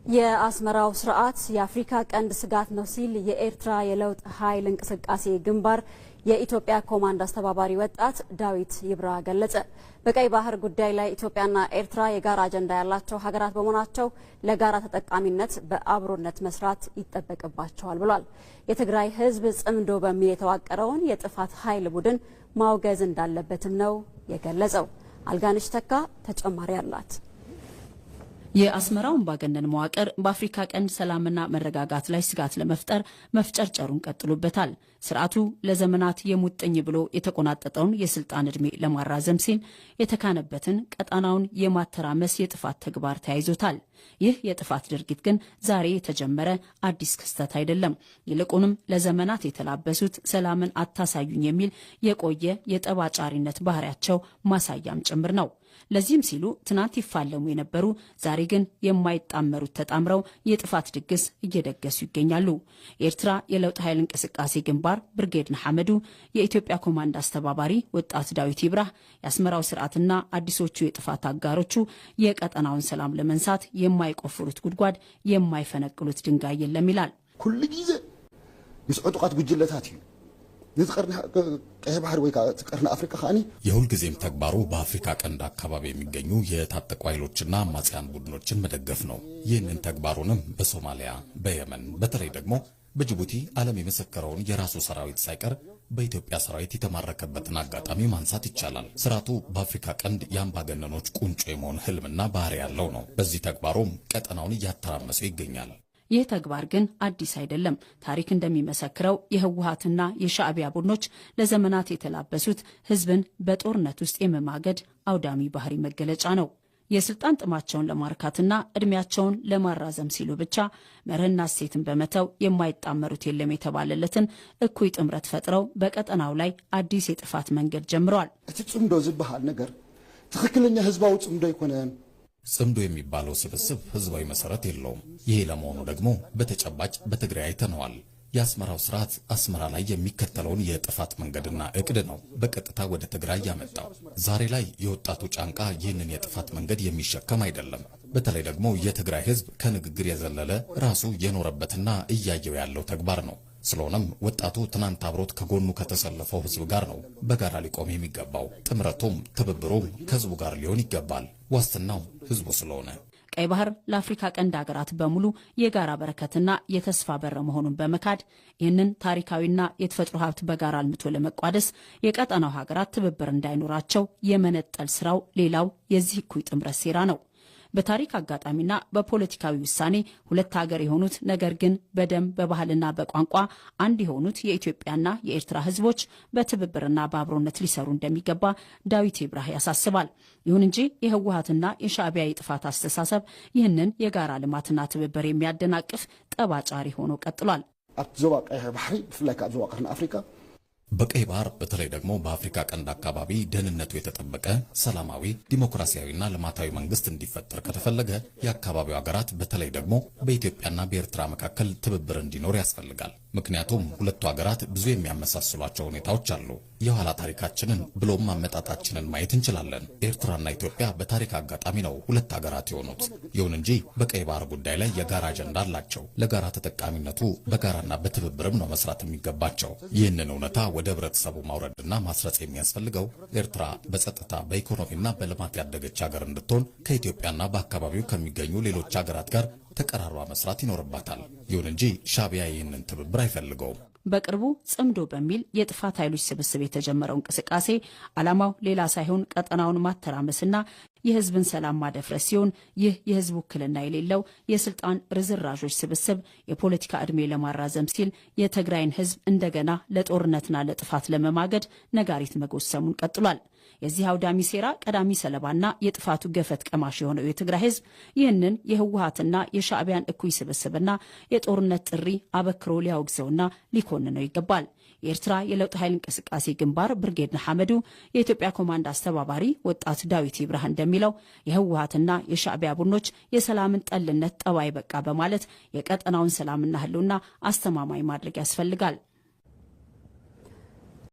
የአስመራው ስርዓት የአፍሪካ ቀንድ ስጋት ነው ሲል የኤርትራ የለውጥ ኃይል እንቅስቃሴ ግንባር የኢትዮጵያ ኮማንድ አስተባባሪ ወጣት ዳዊት ይብራ ገለጸ። በቀይ ባህር ጉዳይ ላይ ኢትዮጵያና ኤርትራ የጋራ አጀንዳ ያላቸው ሀገራት በመሆናቸው ለጋራ ተጠቃሚነት በአብሮነት መስራት ይጠበቅባቸዋል ብሏል። የትግራይ ሕዝብ ጽምዶ በሚል የተዋቀረውን የጥፋት ኃይል ቡድን ማውገዝ እንዳለበትም ነው የገለጸው። አልጋንሽ ተካ ተጨማሪ አላት። የአስመራው አምባገነን መዋቅር በአፍሪካ ቀንድ ሰላምና መረጋጋት ላይ ስጋት ለመፍጠር መፍጨርጨሩን ቀጥሎበታል። ስርዓቱ ለዘመናት የሙጥኝ ብሎ የተቆናጠጠውን የስልጣን ዕድሜ ለማራዘም ሲል የተካነበትን ቀጣናውን የማተራመስ የጥፋት ተግባር ተያይዞታል። ይህ የጥፋት ድርጊት ግን ዛሬ የተጀመረ አዲስ ክስተት አይደለም። ይልቁንም ለዘመናት የተላበሱት ሰላምን አታሳዩኝ የሚል የቆየ የጠባጫሪነት ባህሪያቸው ማሳያም ጭምር ነው። ለዚህም ሲሉ ትናንት ይፋለሙ የነበሩ ዛሬ ግን የማይጣመሩት ተጣምረው የጥፋት ድግስ እየደገሱ ይገኛሉ። የኤርትራ የለውጥ ኃይል እንቅስቃሴ ግንባር ብርጌድ ንሓመዱ፣ የኢትዮጵያ ኮማንድ አስተባባሪ ወጣት ዳዊት ይብራህ የአስመራው ስርዓትና አዲሶቹ የጥፋት አጋሮቹ የቀጠናውን ሰላም ለመንሳት የማይቆፍሩት ጉድጓድ የማይፈነቅሉት ድንጋይ የለም ይላል። ኩሉ ጊዜ ይስቀጥቃት ጉጅለታት እዩ ንዝቀርና ቀይ ባህር ወይ ከቀርና አፍሪካ ካኒ የሁልጊዜም ተግባሩ በአፍሪካ ቀንድ አካባቢ የሚገኙ የታጠቁ ኃይሎችና አማጽያን ቡድኖችን መደገፍ ነው። ይህንን ተግባሩንም በሶማሊያ፣ በየመን በተለይ ደግሞ በጅቡቲ ዓለም የመሰከረውን የራሱ ሰራዊት ሳይቀር በኢትዮጵያ ሰራዊት የተማረከበትን አጋጣሚ ማንሳት ይቻላል። ስርዓቱ በአፍሪካ ቀንድ የአምባገነኖች ቁንጮ የመሆን ህልምና ባህሪ ያለው ነው። በዚህ ተግባሩም ቀጠናውን እያተራመሰ ይገኛል። ይህ ተግባር ግን አዲስ አይደለም። ታሪክ እንደሚመሰክረው የህወሓትና የሻዕቢያ ቡድኖች ለዘመናት የተላበሱት ህዝብን በጦርነት ውስጥ የመማገድ አውዳሚ ባህሪ መገለጫ ነው። የስልጣን ጥማቸውን ለማርካትና እድሜያቸውን ለማራዘም ሲሉ ብቻ መርህና እሴትን በመተው የማይጣመሩት የለም የተባለለትን እኩይ ጥምረት ፈጥረው በቀጠናው ላይ አዲስ የጥፋት መንገድ ጀምረዋል። እቲ ጽምዶ ዝበሃል ነገር ትክክለኛ ህዝባዊ ጽምዶ ይኮነን። ጽምዶ የሚባለው ስብስብ ህዝባዊ መሰረት የለውም። ይሄ ለመሆኑ ደግሞ በተጨባጭ በትግራይ አይተነዋል። የአስመራው ስርዓት አስመራ ላይ የሚከተለውን የጥፋት መንገድና እቅድ ነው በቀጥታ ወደ ትግራይ ያመጣው። ዛሬ ላይ የወጣቱ ጫንቃ ይህንን የጥፋት መንገድ የሚሸከም አይደለም። በተለይ ደግሞ የትግራይ ህዝብ ከንግግር የዘለለ ራሱ የኖረበትና እያየው ያለው ተግባር ነው። ስለሆነም ወጣቱ ትናንት አብሮት ከጎኑ ከተሰለፈው ህዝብ ጋር ነው በጋራ ሊቆም የሚገባው። ጥምረቱም ትብብሩም ከህዝቡ ጋር ሊሆን ይገባል። ዋስትናው ህዝቡ ስለሆነ ቀይ ባህር ለአፍሪካ ቀንድ ሀገራት በሙሉ የጋራ በረከትና የተስፋ በር መሆኑን በመካድ ይህንን ታሪካዊና የተፈጥሮ ሀብት በጋራ አልምቶ ለመቋደስ የቀጠናው ሀገራት ትብብር እንዳይኖራቸው የመነጠል ስራው ሌላው የዚህ እኩይ ጥምረት ሴራ ነው። በታሪክ አጋጣሚና በፖለቲካዊ ውሳኔ ሁለት ሀገር የሆኑት ነገር ግን በደም በባህልና በቋንቋ አንድ የሆኑት የኢትዮጵያና የኤርትራ ህዝቦች በትብብርና በአብሮነት ሊሰሩ እንደሚገባ ዳዊት ይብራህ ያሳስባል። ይሁን እንጂ የህወሓትና የሻዕቢያ የጥፋት አስተሳሰብ ይህንን የጋራ ልማትና ትብብር የሚያደናቅፍ ጠባጫሪ ሆኖ ቀጥሏል። ኣብ ዞባ ቀይ ባህሪ ብፍላይ ካብ ዞባ ቀርና አፍሪካ በቀይ ባህር በተለይ ደግሞ በአፍሪካ ቀንድ አካባቢ ደህንነቱ የተጠበቀ ሰላማዊ ዲሞክራሲያዊና ልማታዊ መንግስት እንዲፈጠር ከተፈለገ የአካባቢው ሀገራት በተለይ ደግሞ በኢትዮጵያና በኤርትራ መካከል ትብብር እንዲኖር ያስፈልጋል። ምክንያቱም ሁለቱ ሀገራት ብዙ የሚያመሳስሏቸው ሁኔታዎች አሉ። የኋላ ታሪካችንን ብሎም አመጣጣችንን ማየት እንችላለን። ኤርትራና ኢትዮጵያ በታሪክ አጋጣሚ ነው ሁለት ሀገራት የሆኑት። ይሁን እንጂ በቀይ ባህር ጉዳይ ላይ የጋራ አጀንዳ አላቸው። ለጋራ ተጠቃሚነቱ በጋራና በትብብርም ነው መስራት የሚገባቸው። ይህንን እውነታ ወደ ህብረተሰቡ ማውረድና ማስረጽ የሚያስፈልገው ኤርትራ በጸጥታ በኢኮኖሚና በልማት ያደገች ሀገር እንድትሆን ከኢትዮጵያና በአካባቢው ከሚገኙ ሌሎች ሀገራት ጋር ተቀራርባ መስራት ይኖርባታል። ይሁን እንጂ ሻዕቢያ ይህንን ትብብር አይፈልገውም። በቅርቡ ጽምዶ በሚል የጥፋት ኃይሎች ስብስብ የተጀመረው እንቅስቃሴ ዓላማው ሌላ ሳይሆን ቀጠናውን ማተራመስና የህዝብን ሰላም ማደፍረስ ሲሆን ይህ የህዝብ ውክልና የሌለው የስልጣን ርዝራዦች ስብስብ የፖለቲካ ዕድሜ ለማራዘም ሲል የትግራይን ህዝብ እንደገና ለጦርነትና ለጥፋት ለመማገድ ነጋሪት መጎሰሙን ቀጥሏል። የዚህ አውዳሚ ሴራ ቀዳሚ ሰለባና የጥፋቱ ገፈት ቀማሽ የሆነው የትግራይ ህዝብ ይህንን የህወሓትና የሻዕቢያን እኩይ ስብስብና የጦርነት ጥሪ አበክሮ ሊያወግዘውና ሊኮንነው ይገባል። የኤርትራ የለውጥ ኃይል እንቅስቃሴ ግንባር ብርጌድ ንሓመዱ፣ የኢትዮጵያ ኮማንድ አስተባባሪ ወጣት ዳዊት ይብራህ እንደሚለው የህወሓትና የሻዕቢያ ቡድኖች የሰላምን ጠልነት ጠባይ በቃ በማለት የቀጠናውን ሰላምና ህልውና አስተማማኝ ማድረግ ያስፈልጋል።